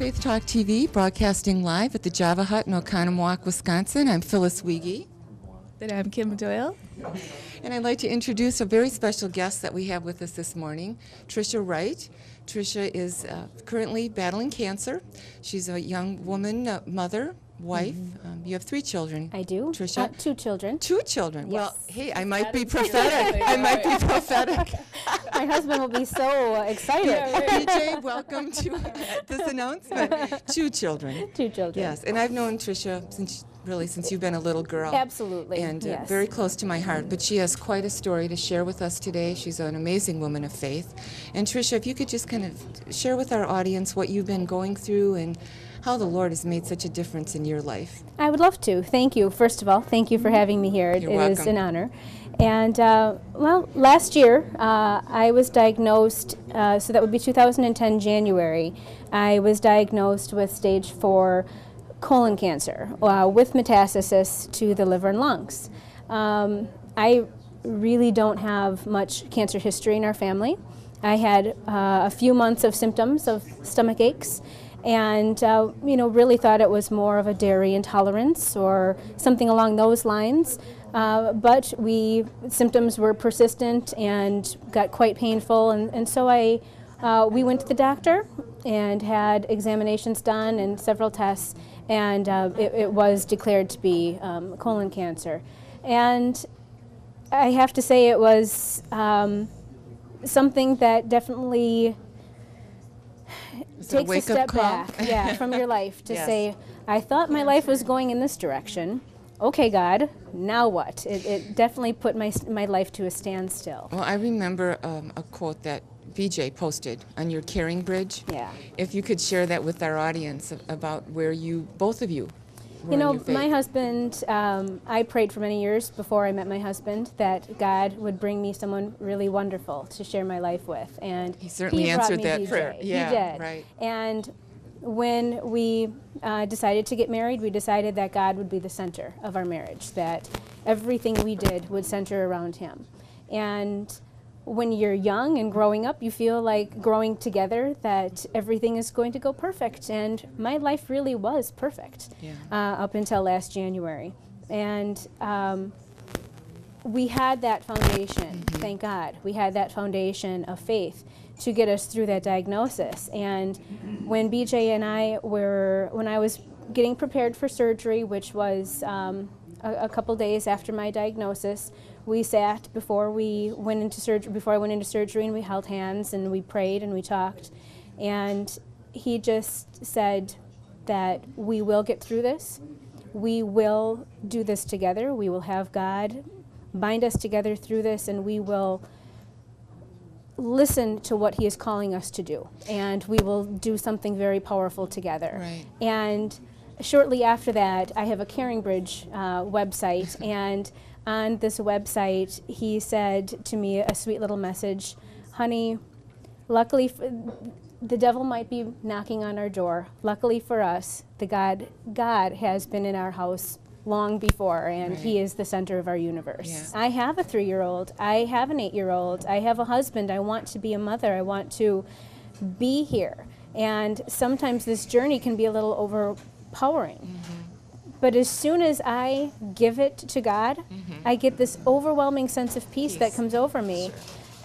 Faith Talk TV, broadcasting live at the Java Hut in Oconomowoc, Wisconsin. I'm Phyllis Wiege. And I'm Kim Doyle. And I'd like to introduce a very special guest that we have with us this morning, Trisha Wright. Trisha is currently battling cancer. She's a young woman, mother, wife. You have 3 children. I do. Trisha? 2 children. 2 children. Yes. Well, hey, I might be prophetic. I might be prophetic. My husband will be so excited. PJ, welcome to this announcement. 2 children. 2 children. Yes, and I've known Trisha since you've been a little girl. Absolutely. And yes. very close to my heart. But she has quite a story to share with us today. She's an amazing woman of faith. And Trisha, if you could just kind of share with our audience what you've been going through and how the Lord has made such a difference in your life. I would love to. Thank you. First of all, thank you for having me here. You're it welcome. is an honor. And, well, last year I was diagnosed, so that would be 2010 January, I was diagnosed with stage 4 colon cancer with metastasis to the liver and lungs. I really don't have much cancer history in our family. I had a few months of symptoms of stomach aches, and really thought it was more of a dairy intolerance or something along those lines. But symptoms were persistent and got quite painful, and so we went to the doctor and had examinations done and several tests, and it was declared to be colon cancer. And I have to say it was something that definitely takes a step back from your life to say, I thought my life was going in this direction. Okay, God, now what? It definitely put my life to a standstill. Well, I remember a quote that BJ posted on your Caring Bridge. Yeah. If you could share that with our audience about where both of you were You know, in your faith. my husband, I prayed for many years before I met my husband that God would bring me someone really wonderful to share my life with. And He certainly brought answered me that BJ. prayer. Yeah, he did. right. And when we decided to get married, we decided that God would be the center of our marriage, that everything we did would center around Him. And when you're young and growing up, you feel like growing together, that everything is going to go perfect. And my life really was perfect up until last January. And we had that foundation, thank God. We had that foundation of faith to get us through that diagnosis. And when BJ and when I was getting prepared for surgery, which was a couple days after my diagnosis, we sat before I went into surgery, and we held hands and we prayed and we talked. And he just said that we will get through this. We will do this together. We will have God bind us together through this, and we will listen to what He is calling us to do. And we will do something very powerful together. Right. And shortly after that, I have a Caring Bridge website, and on this website, he said to me a sweet little message, honey, luckily, the devil might be knocking on our door. Luckily for us, God has been in our house long before, and He is the center of our universe. Yeah. I have a 3-year-old. I have an 8-year-old. I have a husband. I want to be a mother. I want to be here. And sometimes this journey can be a little overpowering. But as soon as I give it to God, I get this overwhelming sense of peace that comes over me. Sure.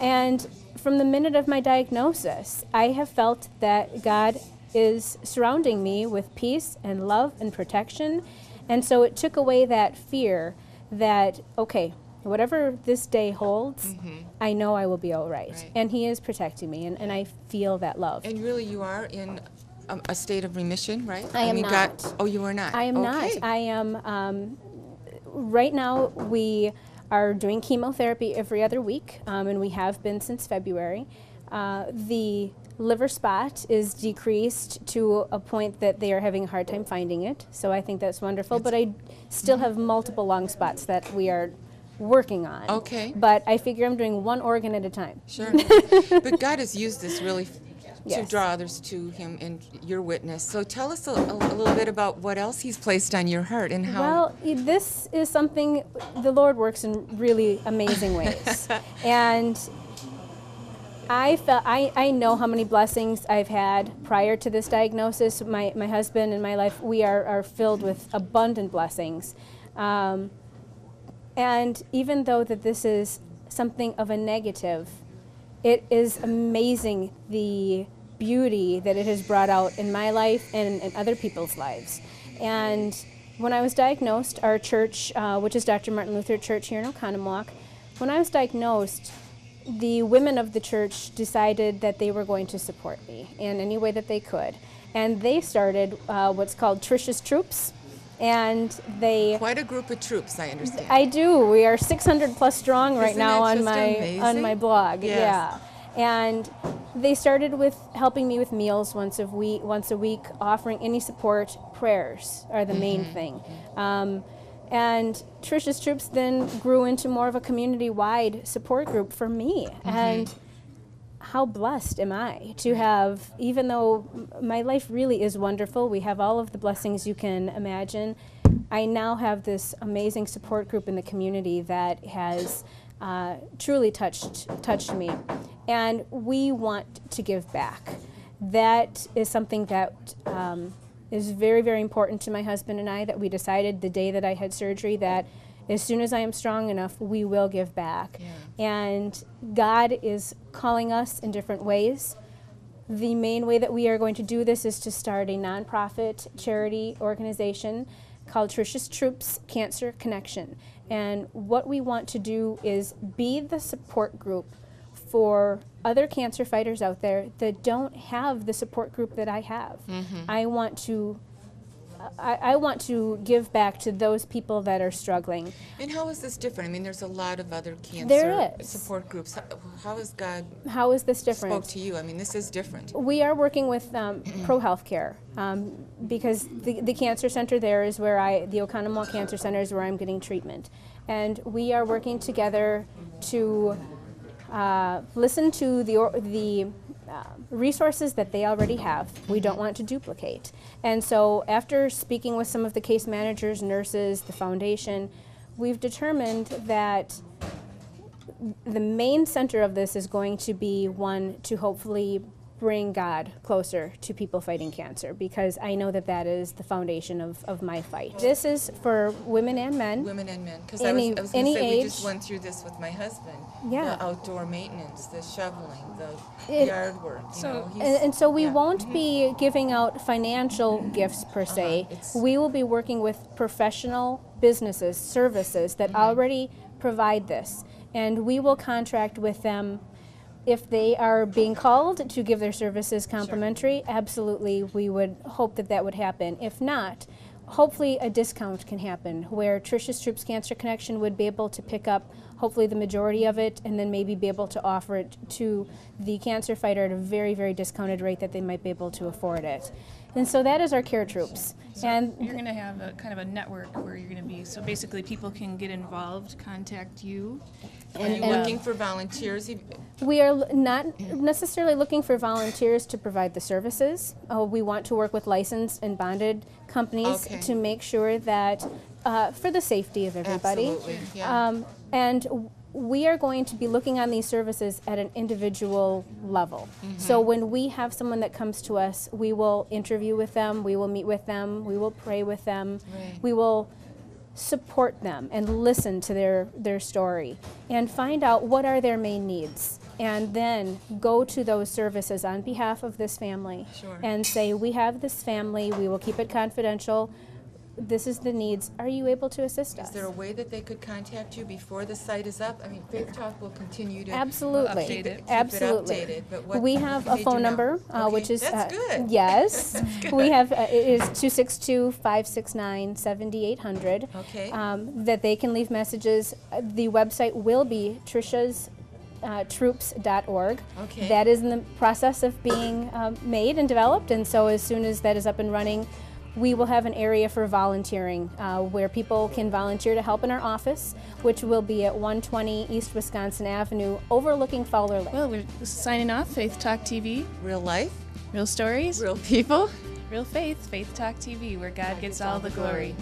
And from the minute of my diagnosis, I have felt that God is surrounding me with peace and love and protection. And so it took away that fear that, okay, whatever this day holds, I know I will be all right. And He is protecting me, and I feel that love. And really, you are in a state of remission, right? I am not. Oh, you are not? I am not. I am, right now we are doing chemotherapy every other week, and we have been since February. The liver spot is decreased to a point that they are having a hard time finding it, so I think that's wonderful. But I still have multiple lung spots that we are working on. Okay. But I figure I'm doing one organ at a time. Sure. But God has used this really to draw others to Him and your witness. So tell us a little bit about what else He's placed on your heart and how. Well, this is something the Lord works in really amazing ways. And I know how many blessings I've had prior to this diagnosis. My husband and my life, we are filled with abundant blessings. And even though that this is something of a negative, it is amazing the beauty that it has brought out in my life and in other people's lives. And when I was diagnosed, our church, which is Dr. Martin Luther Church here in Oconomowoc, when I was diagnosed, the women of the church decided that they were going to support me in any way that they could. And they started what's called TrishasTroops. And they... Quite a group of troops, I understand. I do. We are 600 plus strong right Isn't now that on my blog. Yes. Yeah. And they started with helping me with meals once a week, offering any support. Prayers are the main thing. And TrishasTroops then grew into more of a community-wide support group for me. And how blessed am I to have, even though my life really is wonderful, we have all of the blessings you can imagine, I now have this amazing support group in the community that has truly touched me. And we want to give back. That is something that is very, very important to my husband and I, that we decided the day that I had surgery that as soon as I am strong enough, we will give back. Yeah. And God is calling us in different ways. The main way that we are going to do this is to start a nonprofit charity organization called TrishasTroops Cancer Connection. And what we want to do is be the support group for other cancer fighters out there that don't have the support group that I have. I want to give back to those people that are struggling. And how is this different? I mean, there's a lot of other cancer support groups. How is God? How is this different? Spoke to you. I mean, this is different. We are working with Pro Healthcare because the cancer center there is where the Oconomowoc Cancer Center is where I'm getting treatment, and we are working together to listen to the resources that they already have. We don't want to duplicate. And so after speaking with some of the case managers, nurses, the foundation, we've determined that the main center of this is going to be one to hopefully bring God closer to people fighting cancer, because I know that that is the foundation of my fight. This is for women and men. Women and men. Because I was going to say, we just went through this with my husband. Yeah. The outdoor maintenance, the shoveling, the yard work. And so we won't be giving out financial gifts per se. We will be working with professional businesses, services that already provide this. And we will contract with them. If they are being called to give their services complimentary, absolutely, we would hope that that would happen. If not, hopefully a discount can happen where TrishasTroops Cancer Connection would be able to pick up hopefully the majority of it and then maybe be able to offer it to the cancer fighter at a very, very discounted rate that they might be able to afford it. And so that is our care troops. So and you're going to have a kind of a network where you're going to be, so basically people can get involved, contact you. Are you looking for volunteers? We are not necessarily looking for volunteers to provide the services. We want to work with licensed and bonded companies to make sure that for the safety of everybody. Absolutely, yeah. And we are going to be looking on these services at an individual level. So when we have someone that comes to us, we will interview with them, we will meet with them, we will pray with them, we will support them and listen to their story and find out what are their main needs, and then go to those services on behalf of this family and say, we have this family, we will keep it confidential, this is the needs, are you able to assist us? Is there a way that they could contact you before the site is up? I mean, Faith Talk will continue to absolutely keep it absolutely updated, but what we have a phone number which is that's good. Yes. That's good. We have it is 262-569-7800 that they can leave messages. The website will be TrishasTroops.org. That is in the process of being made and developed, and so as soon as that is up and running, we will have an area for volunteering where people can volunteer to help in our office, which will be at 120 East Wisconsin Avenue, overlooking Fowler Lake. Well, we're signing off. Faith Talk TV. Real life. Real stories. Real people. Real faith. Faith Talk TV, where God gets all the glory.